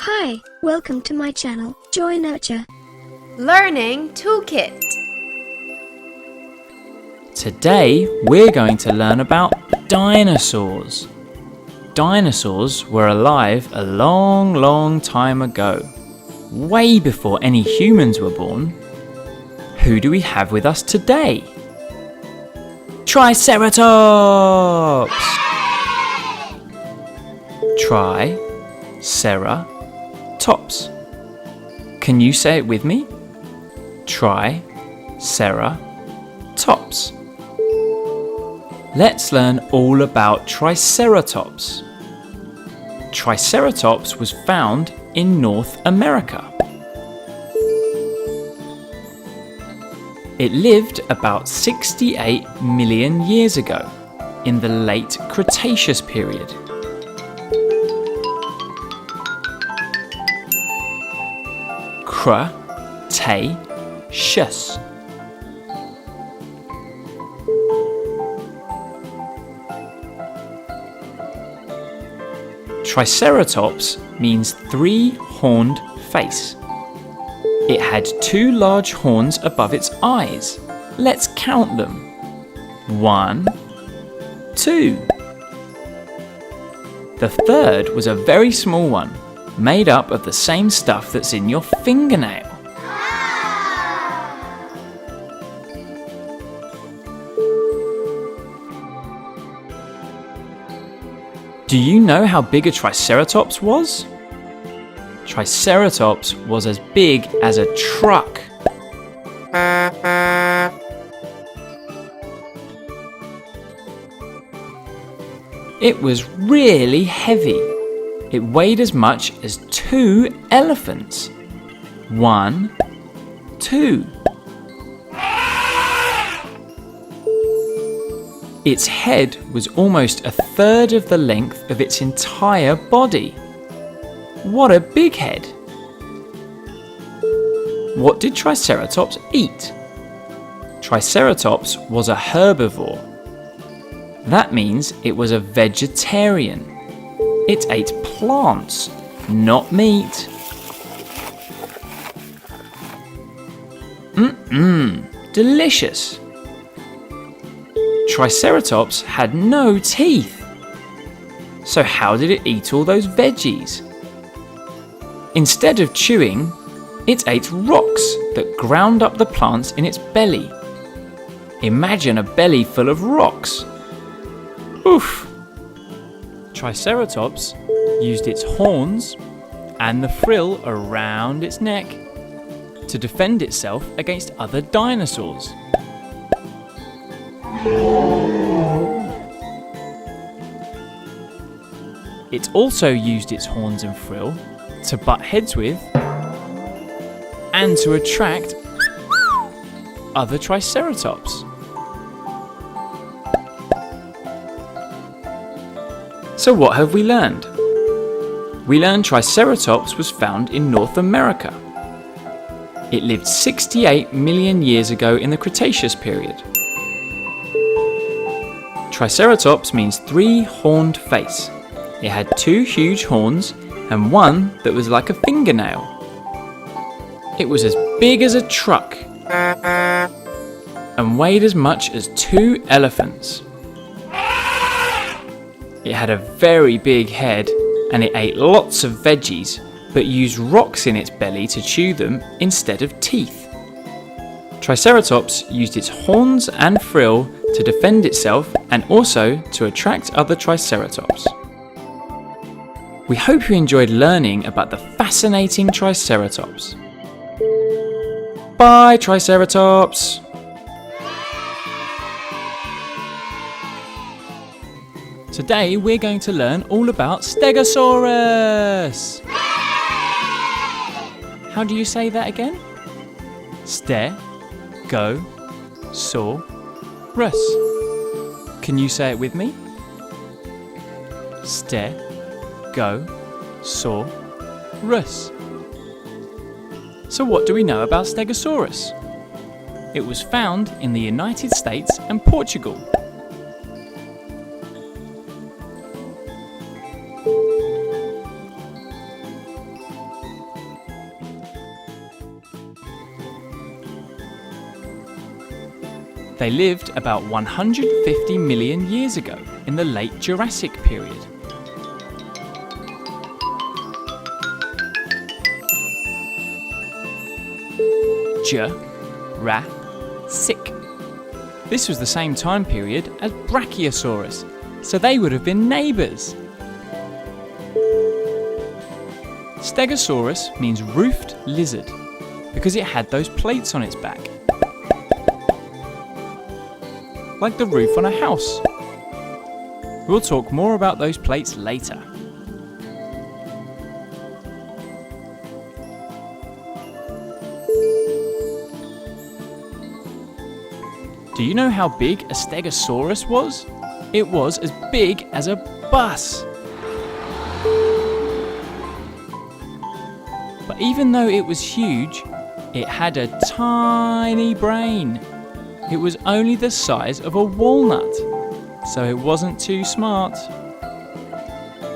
Hi, welcome to my channel, JoyNurture. Learning Toolkit. Today we're going to learn about dinosaurs. Dinosaurs were alive a long time ago, way before any humans were born. Who do we have with us today? Triceratops! Triceratops. Can you say it with me? Triceratops. Let's learn all about Triceratops. Triceratops was found in North America. It lived about 68 million years ago, in the late Cretaceous period. Cretaceous. Triceratops means three-horned face. It had two large horns above its eyes. Let's count them. 1, 2. The third was a very small one, made up of the same stuff that's in your fingernail. Do you know how big a Triceratops was? Triceratops was as big as a truck. It was really heavy. It weighed as much as 2 elephants. 1, 2. Its head was almost a third of the length of its entire body. What a big head! What did Triceratops eat? Triceratops was a herbivore. That means it was a vegetarian. It ate plants, not meat. Delicious! Triceratops had no teeth. So how did it eat all those veggies? Instead of chewing, it ate rocks that ground up the plants in its belly. Imagine a belly full of rocks. Oof! Triceratops used its horns and the frill around its neck to defend itself against other dinosaurs. It also used its horns and frill to butt heads with and to attract other Triceratops. So what have we learned? We learned Triceratops was found in North America. It lived 68 million years ago in the Cretaceous period. Triceratops means three-horned face. It had two huge horns and one that was like a fingernail. It was as big as a truck and weighed as much as 2 elephants. It had a very big head and it ate lots of veggies but used rocks in its belly to chew them instead of teeth. Triceratops used its horns and frill to defend itself and also to attract other Triceratops. We hope you enjoyed learning about the fascinating Triceratops. Bye, Triceratops! Today we're going to learn all about Stegosaurus! How do you say that again? Stegosaurus. Can you say it with me? Stegosaurus. So what do we know about Stegosaurus? It was found in the United States and Portugal. They lived about 150 million years ago in the late Jurassic period. Jurassic. This was the same time period as Brachiosaurus, so they would have been neighbours. Stegosaurus means roofed lizard because it had those plates on its back, like the roof on a house. We'll talk more about those plates later. Do you know how big a Stegosaurus was? It was as big as a bus. But even though it was huge, it had a tiny brain. It was only the size of a walnut, so it wasn't too smart.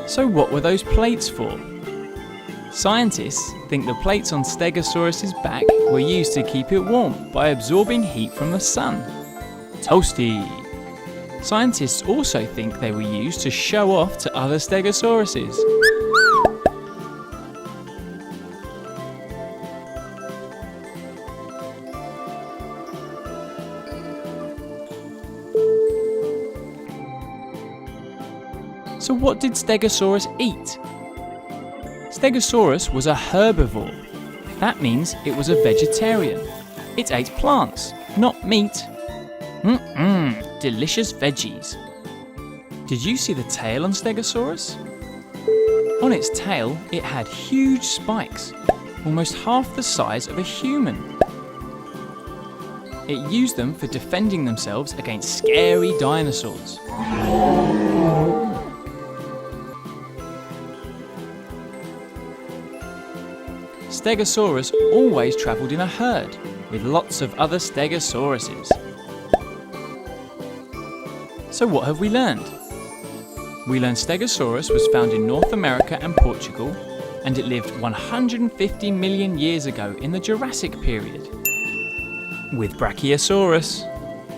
So what were those plates for? Scientists think the plates on Stegosaurus's back were used to keep it warm by absorbing heat from the sun. Toasty! Scientists also think they were used to show off to other Stegosauruses. So what did Stegosaurus eat? Stegosaurus was a herbivore. That means it was a vegetarian. It ate plants, not meat. Delicious veggies. Did you see the tail on Stegosaurus? On its tail, it had huge spikes, almost half the size of a human. It used them for defending themselves against scary dinosaurs. Stegosaurus always travelled in a herd with lots of other Stegosauruses. So what have we learned? We learned Stegosaurus was found in North America and Portugal, and it lived 150 million years ago in the Jurassic period. With Brachiosaurus.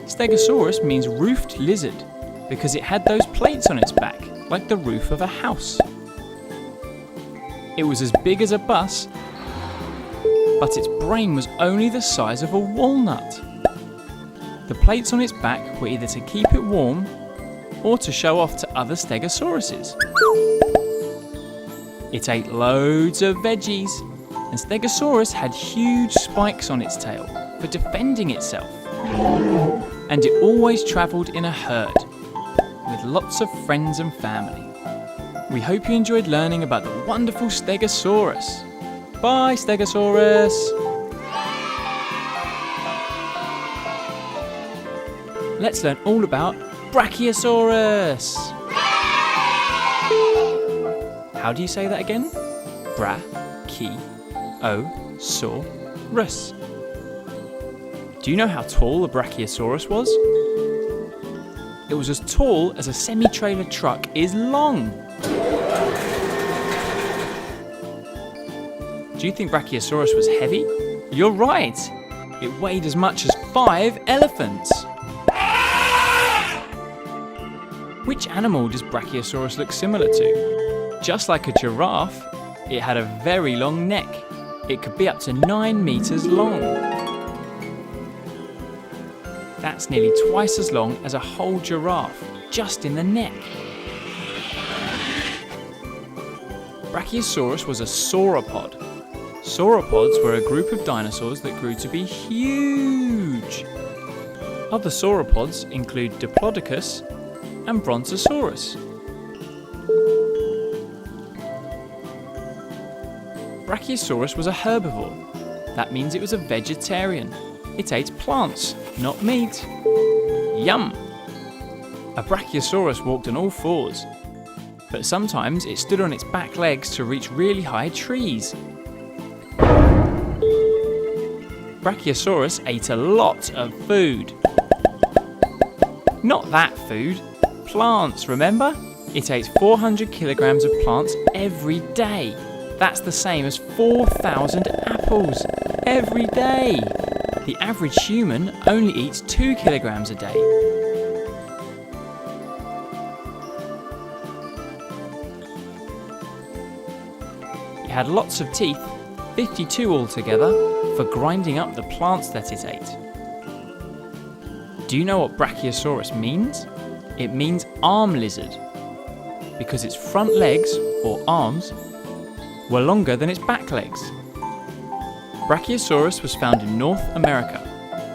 Stegosaurus means roofed lizard because it had those plates on its back, like the roof of a house. It was as big as a bus, but its brain was only the size of a walnut. The plates on its back were either to keep it warm or to show off to other Stegosauruses. It ate loads of veggies, and Stegosaurus had huge spikes on its tail for defending itself. And it always travelled in a herd with lots of friends and family. We hope you enjoyed learning about the wonderful Stegosaurus. Bye, Stegosaurus! Let's learn all about Brachiosaurus! How do you say that again? Bra-ki-o-saurus. Do you know how tall a Brachiosaurus was? It was as tall as a semi-trailer truck is long. Do you think Brachiosaurus was heavy? You're right! It weighed as much as 5 elephants. Which animal does Brachiosaurus look similar to? Just like a giraffe, it had a very long neck. It could be up to 9 meters long. That's nearly twice as long as a whole giraffe, just in the neck. Brachiosaurus was a sauropod. Sauropods were a group of dinosaurs that grew to be huge. Other sauropods include Diplodocus and Brontosaurus. Brachiosaurus was a herbivore. That means it was a vegetarian. It ate plants, not meat. Yum! A Brachiosaurus walked on all fours, but sometimes it stood on its back legs to reach really high trees. Brachiosaurus ate a lot of food. Not that food. Plants, remember? It ate 400 kilograms of plants every day. That's the same as 4,000 apples every day. The average human only eats 2 kilograms a day. It had lots of teeth, 52 altogether, for grinding up the plants that it ate. Do you know what Brachiosaurus means? It means arm lizard, because its front legs, or arms, were longer than its back legs. Brachiosaurus was found in North America,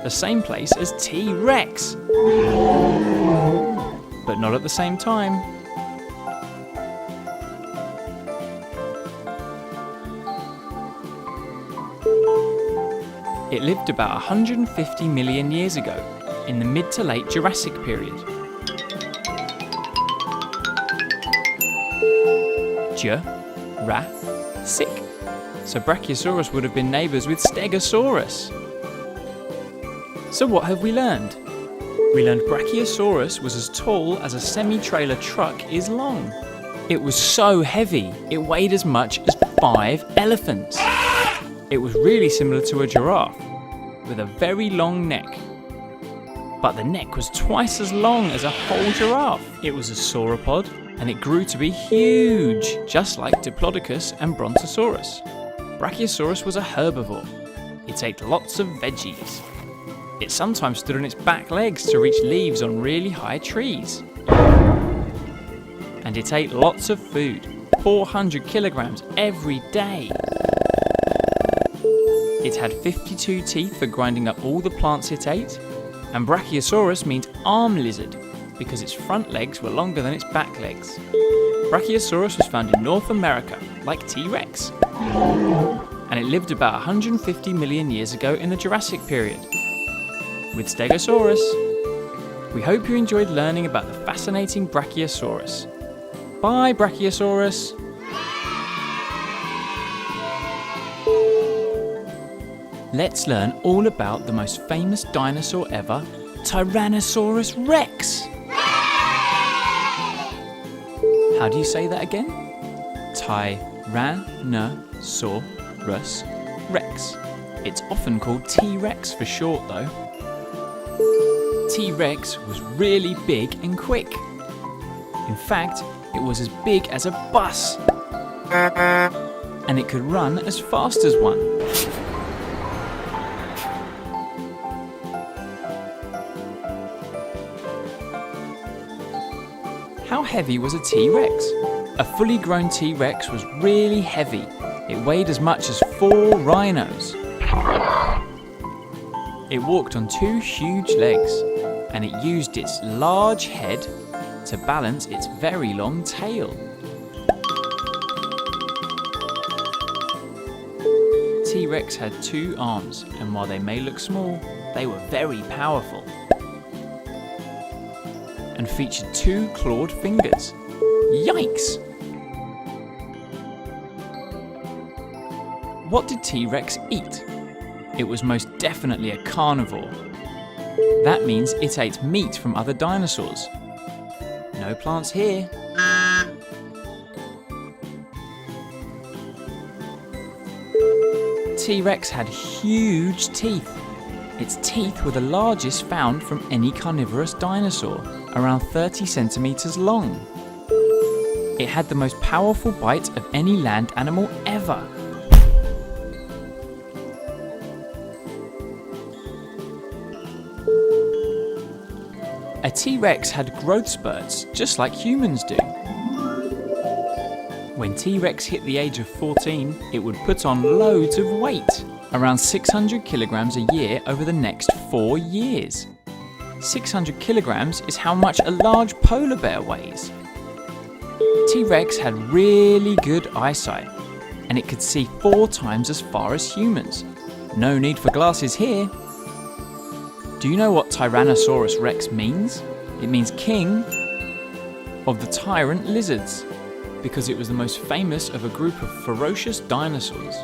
the same place as T-Rex, but not at the same time. It lived about 150 million years ago, in the mid to late Jurassic period. Jurassic. So Brachiosaurus would have been neighbours with Stegosaurus. So what have we learned? We learned Brachiosaurus was as tall as a semi-trailer truck is long. It was so heavy, it weighed as much as 5 elephants. It was really similar to a giraffe, with a very long neck. But the neck was twice as long as a whole giraffe. It was a sauropod, and it grew to be huge, just like Diplodocus and Brontosaurus. Brachiosaurus was a herbivore. It ate lots of veggies. It sometimes stood on its back legs to reach leaves on really high trees. And it ate lots of food, 400 kilograms every day. It had 52 teeth for grinding up all the plants it ate, and Brachiosaurus means arm lizard because its front legs were longer than its back legs. Brachiosaurus was found in North America, like T-Rex, and it lived about 150 million years ago in the Jurassic period, with Stegosaurus. We hope you enjoyed learning about the fascinating Brachiosaurus. Bye, Brachiosaurus! Let's learn all about the most famous dinosaur ever, Tyrannosaurus Rex. How do you say that again? Tyrannosaurus Rex. It's often called T-Rex for short though. T-Rex was really big and quick. In fact, it was as big as a bus. And it could run as fast as one. How heavy was a T-Rex? A fully grown T-Rex was really heavy. It weighed as much as 4 rhinos. It walked on 2 huge legs, and it used its large head to balance its very long tail. T-Rex had 2 arms, and while they may look small, they were very powerful. And featured 2 clawed fingers. Yikes! What did T-Rex eat? It was most definitely a carnivore. That means it ate meat from other dinosaurs. No plants here. T-Rex had huge teeth. Its teeth were the largest found from any carnivorous dinosaur, around 30 centimeters long. It had the most powerful bite of any land animal ever. A T-Rex had growth spurts, just like humans do. When T-Rex hit the age of 14, it would put on loads of weight, around 600 kilograms a year over the next 4 years. 600 kilograms is how much a large polar bear weighs. T-Rex had really good eyesight, and it could see 4 times as far as humans. No need for glasses here. Do you know what Tyrannosaurus Rex means? It means king of the tyrant lizards, because it was the most famous of a group of ferocious dinosaurs.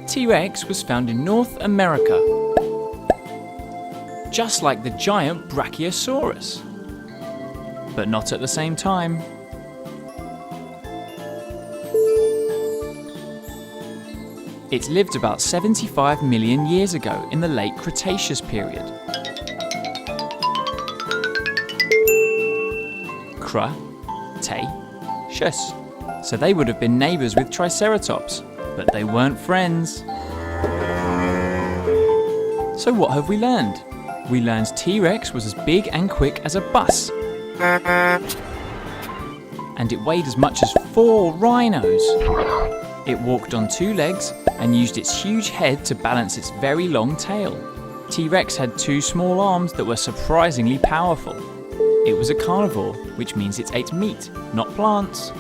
T-Rex was found in North America, just like the giant Brachiosaurus, but not at the same time. It lived about 75 million years ago in the late Cretaceous period. Cretaceous. So they would have been neighbours with Triceratops, but they weren't friends. So what have we learned? We learned T-Rex was as big and quick as a bus. And it weighed as much as 4 rhinos. It walked on 2 legs and used its huge head to balance its very long tail. T-Rex had 2 small arms that were surprisingly powerful. It was a carnivore, which means it ate meat, not plants.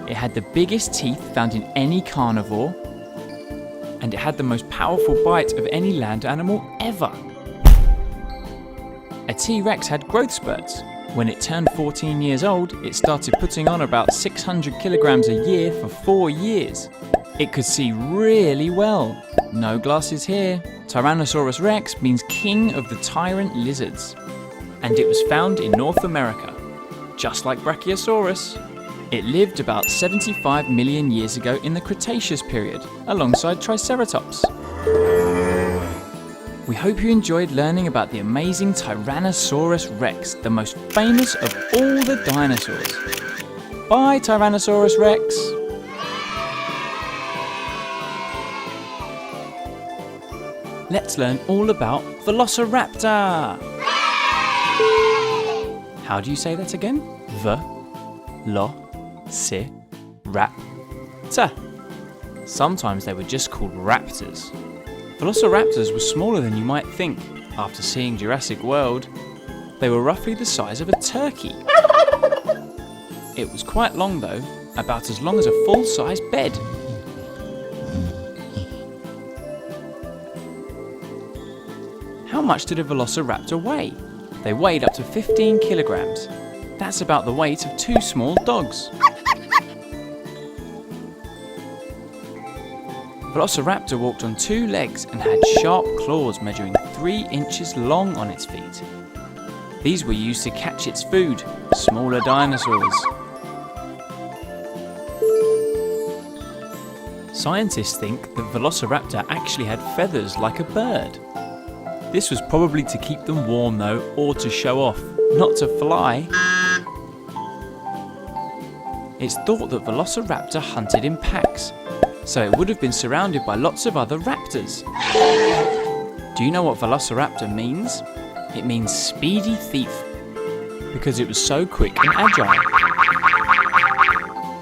It had the biggest teeth found in any carnivore, and it had the most powerful bite of any land animal ever. A T-Rex had growth spurts. When it turned 14 years old, it started putting on about 600 kilograms a year for 4 years. It could see really well. No glasses here. Tyrannosaurus rex means king of the tyrant lizards. And it was found in North America. Just like Brachiosaurus. It lived about 75 million years ago in the Cretaceous period, alongside Triceratops. We hope you enjoyed learning about the amazing Tyrannosaurus rex, the most famous of all the dinosaurs. Bye, Tyrannosaurus rex! Let's learn all about Velociraptor! How do you say that again? Velociraptor. Sometimes they were just called raptors. Velociraptors were smaller than you might think. After seeing Jurassic World, they were roughly the size of a turkey. It was quite long though, about as long as a full-size bed. How much did a Velociraptor weigh? They weighed up to 15 kilograms. That's about the weight of 2 small dogs. Velociraptor walked on 2 legs and had sharp claws measuring 3 inches long on its feet. These were used to catch its food, smaller dinosaurs. Scientists think that Velociraptor actually had feathers like a bird. This was probably to keep them warm though, or to show off, not to fly. It's thought that Velociraptor hunted in packs, so it would have been surrounded by lots of other raptors. Do you know what Velociraptor means? It means speedy thief, because it was so quick and agile.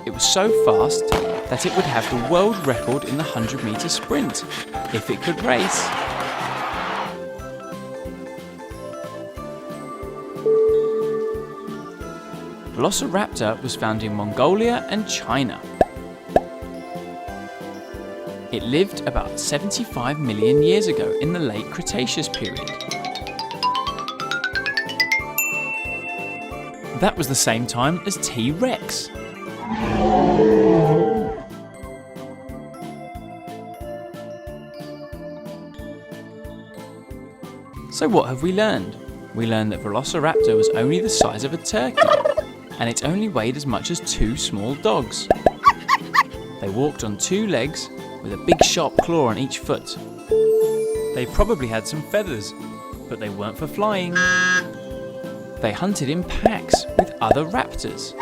It was so fast that it would have the world record in the 100-meter sprint, if it could race. Velociraptor was found in Mongolia and China. It lived about 75 million years ago in the late Cretaceous period. That was the same time as T-Rex. So what have we learned? We learned that Velociraptor was only the size of a turkey, and it only weighed as much as 2 small dogs. They walked on 2 legs, with a big sharp claw on each foot. They probably had some feathers, but they weren't for flying. They hunted in packs with other raptors.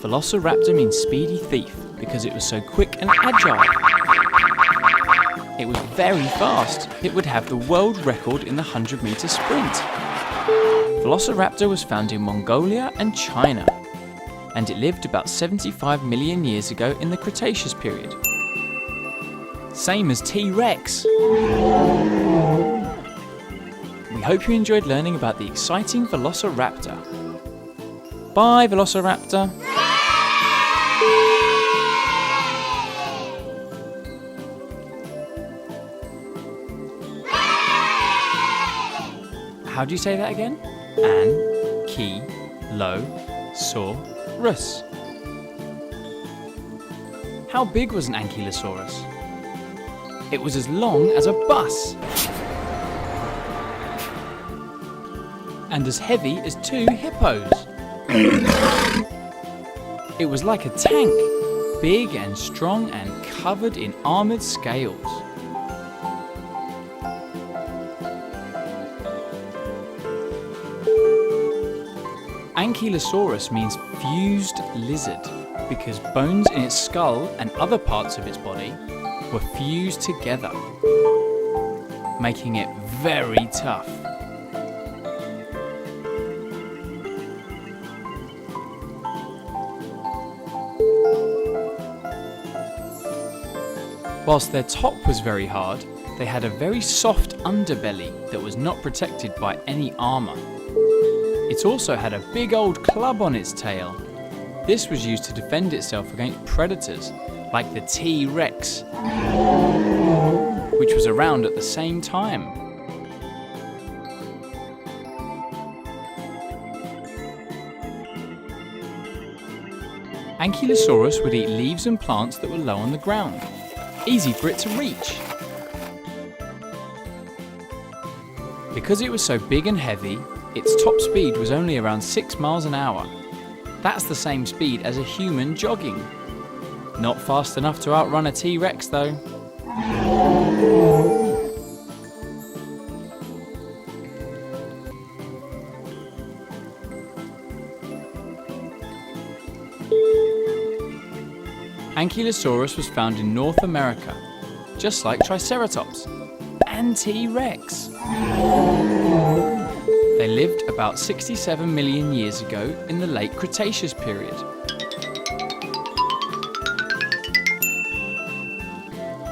Velociraptor means speedy thief because it was so quick and agile. It was very fast. It would have the world record in the 100-meter sprint. Velociraptor was found in Mongolia and China, and it lived about 75 million years ago in the Cretaceous period. Same as T-Rex. We hope you enjoyed learning about the exciting Velociraptor. Bye, Velociraptor. How do you say that again? Ankylosaurus. How big was an ankylosaurus? It was as long as a bus. And as heavy as 2 hippos. It was like a tank. big and strong and covered in armoured scales. Ankylosaurus means fused lizard because bones in its skull and other parts of its body were fused together, making it very tough. Whilst their top was very hard, they had a very soft underbelly that was not protected by any armour. It also had a big old club on its tail. This was used to defend itself against predators like the T-Rex, which was around at the same time. Ankylosaurus would eat leaves and plants that were low on the ground, easy for it to reach. Because it was so big and heavy, its top speed was only around 6 miles an hour. That's the same speed as a human jogging. Not fast enough to outrun a T-Rex though. Ankylosaurus was found in North America, just like Triceratops and T-Rex. They lived about 67 million years ago in the late Cretaceous period.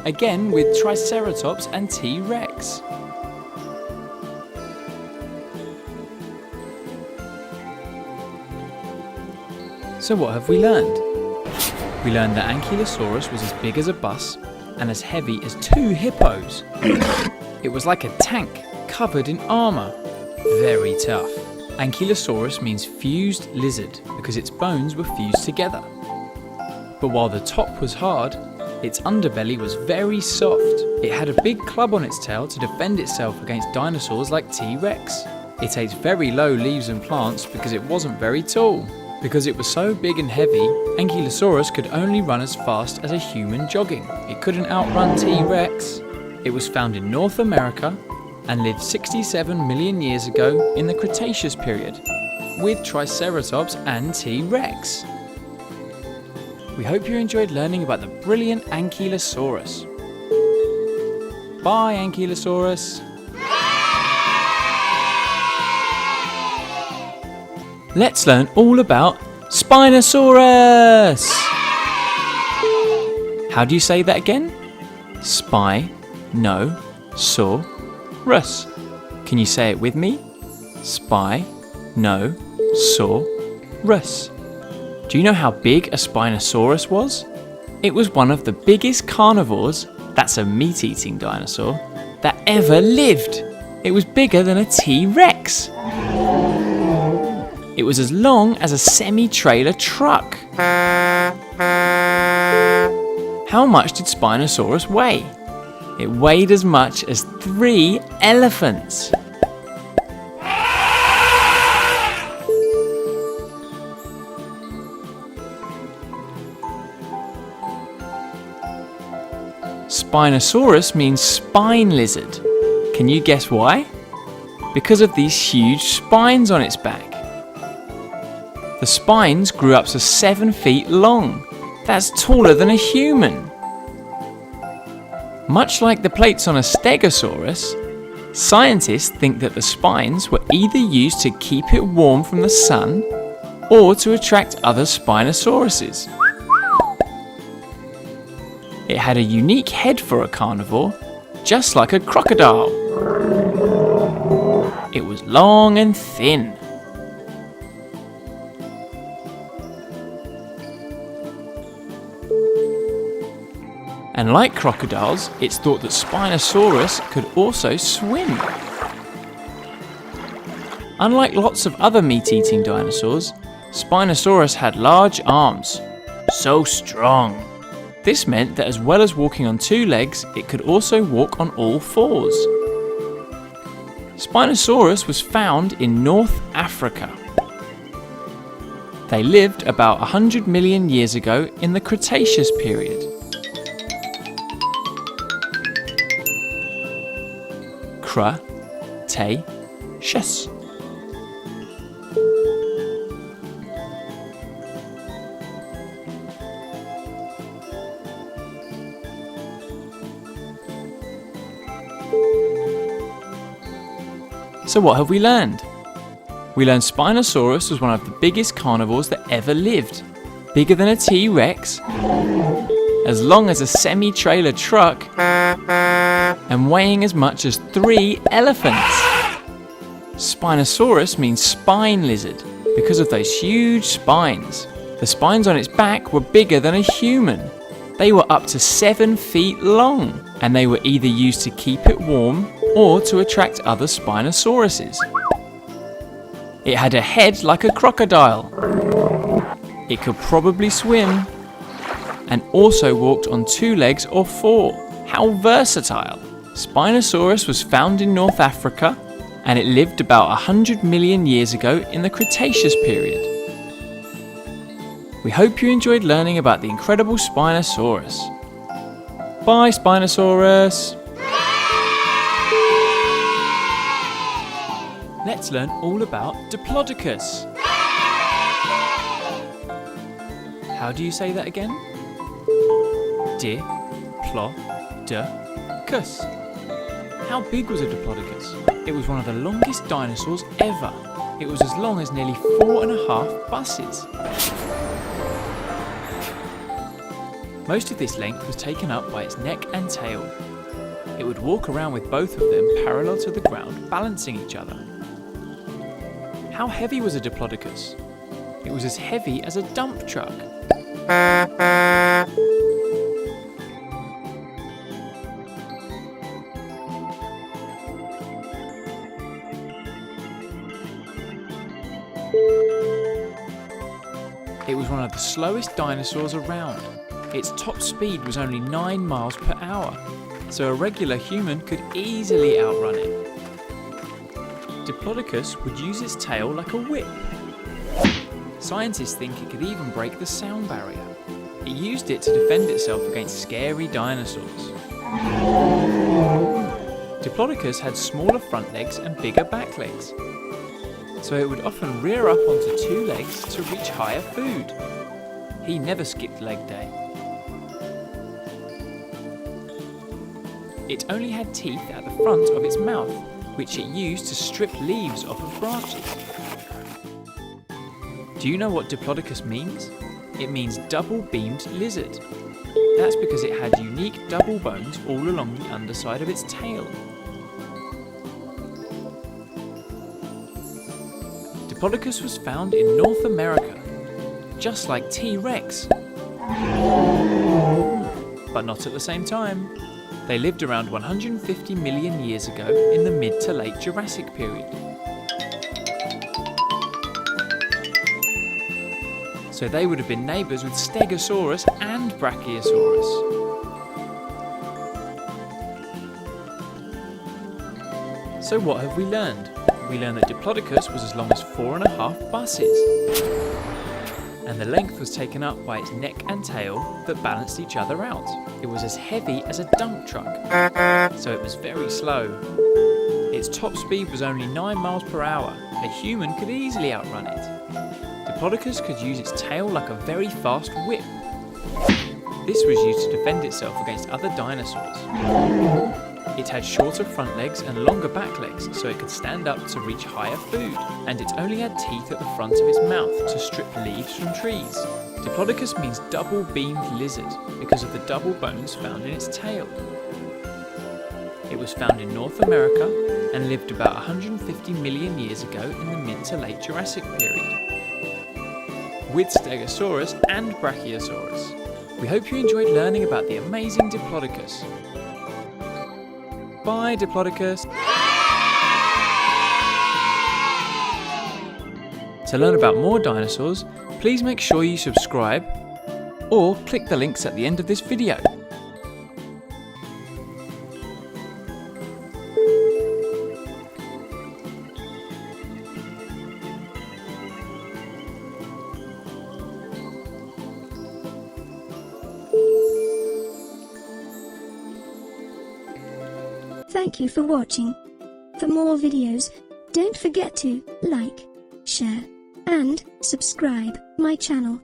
Again with Triceratops and T-Rex. So what have we learned? We learned that Ankylosaurus was as big as a bus and as heavy as 2 hippos. It was like a tank covered in armour. Very tough. Ankylosaurus means fused lizard because its bones were fused together. But while the top was hard, its underbelly was very soft. It had a big club on its tail to defend itself against dinosaurs like T-Rex. It ate very low leaves and plants because it wasn't very tall. Because it was so big and heavy, Ankylosaurus could only run as fast as a human jogging. It couldn't outrun T-Rex. It was found in North America and lived 67 million years ago in the Cretaceous period, with Triceratops and T-Rex. We hope you enjoyed learning about the brilliant Ankylosaurus. Bye, Ankylosaurus! Let's learn all about Spinosaurus! How do you say that again? Spinosaurus. Can you say it with me? Spinosaurus. Do you know how big a Spinosaurus was? It was one of the biggest carnivores, that's a meat-eating dinosaur, that ever lived. It was bigger than a T-Rex. It was as long as a semi-trailer truck. How much did Spinosaurus weigh? It weighed as much as 3 elephants. Spinosaurus means spine lizard. Can you guess why? Because of these huge spines on its back. The spines grew up to 7 feet long. That's taller than a human. Much like the plates on a Stegosaurus, scientists think that the spines were either used to keep it warm from the sun or to attract other Spinosauruses. It had a unique head for a carnivore, just like a crocodile. It was long and thin. And like crocodiles, it's thought that Spinosaurus could also swim. Unlike lots of other meat-eating dinosaurs, Spinosaurus had large arms. So strong. This meant that as well as walking on 2 legs, it could also walk on all 4s. Spinosaurus was found in North Africa. They lived about 100 million years ago in the Cretaceous period. Cretaceous. So what have we learned? We learned Spinosaurus was one of the biggest carnivores that ever lived. Bigger than a T-Rex, as long as a semi-trailer truck, and weighing as much as 3 elephants. Spinosaurus means spine lizard because of those huge spines. The spines on its back were bigger than a human. They were up to 7 feet long, and they were either used to keep it warm or to attract other Spinosauruses. It had a head like a crocodile. It could probably swim, and also walked on 2 legs or 4. How versatile! Spinosaurus was found in North Africa, and it lived about 100 million years ago in the Cretaceous period. We hope you enjoyed learning about the incredible Spinosaurus. Bye, Spinosaurus! Let's learn all about Diplodocus. How do you say that again? Diplodocus. How big was a Diplodocus? It was one of the longest dinosaurs ever. It was as long as nearly 4.5 buses. Most of this length was taken up by its neck and tail. It would walk around with both of them parallel to the ground, balancing each other. How heavy was a Diplodocus? It was as heavy as a dump truck. It was one of the slowest dinosaurs around. Its top speed was only 9 miles per hour, so a regular human could easily outrun it. Diplodocus would use its tail like a whip. Scientists think it could even break the sound barrier. It used it to defend itself against scary dinosaurs. Diplodocus had smaller front legs and bigger back legs, so it would often rear up onto 2 legs to reach higher food. He never skipped leg day. It only had teeth at the front of its mouth, which it used to strip leaves off of branches. Do you know what Diplodocus means? It means double-beamed lizard. That's because it had unique double bones all along the underside of its tail. Diplodocus was found in North America, just like T-Rex. But not at the same time. They lived around 150 million years ago in the mid to late Jurassic period. So they would have been neighbours with Stegosaurus and Brachiosaurus. So what have we learned? We learned that Diplodocus was as long as 4.5 buses. And the length was taken up by its neck and tail that balanced each other out. It was as heavy as a dump truck, so it was very slow. Its top speed was only 9 miles per hour. A human could easily outrun it. Diplodocus could use its tail like a very fast whip. This was used to defend itself against other dinosaurs. It had shorter front legs and longer back legs, so it could stand up to reach higher food, and it only had teeth at the front of its mouth to strip leaves from trees. Diplodocus means double-beamed lizard because of the double bones found in its tail. It was found in North America and lived about 150 million years ago in the mid to late Jurassic period, with Stegosaurus and Brachiosaurus. We hope you enjoyed learning about the amazing Diplodocus. Bye, Diplodocus! To learn about more dinosaurs, please make sure you subscribe or click the links at the end of this video. Thank you for watching. For more videos, don't forget to like, share, and subscribe my channel.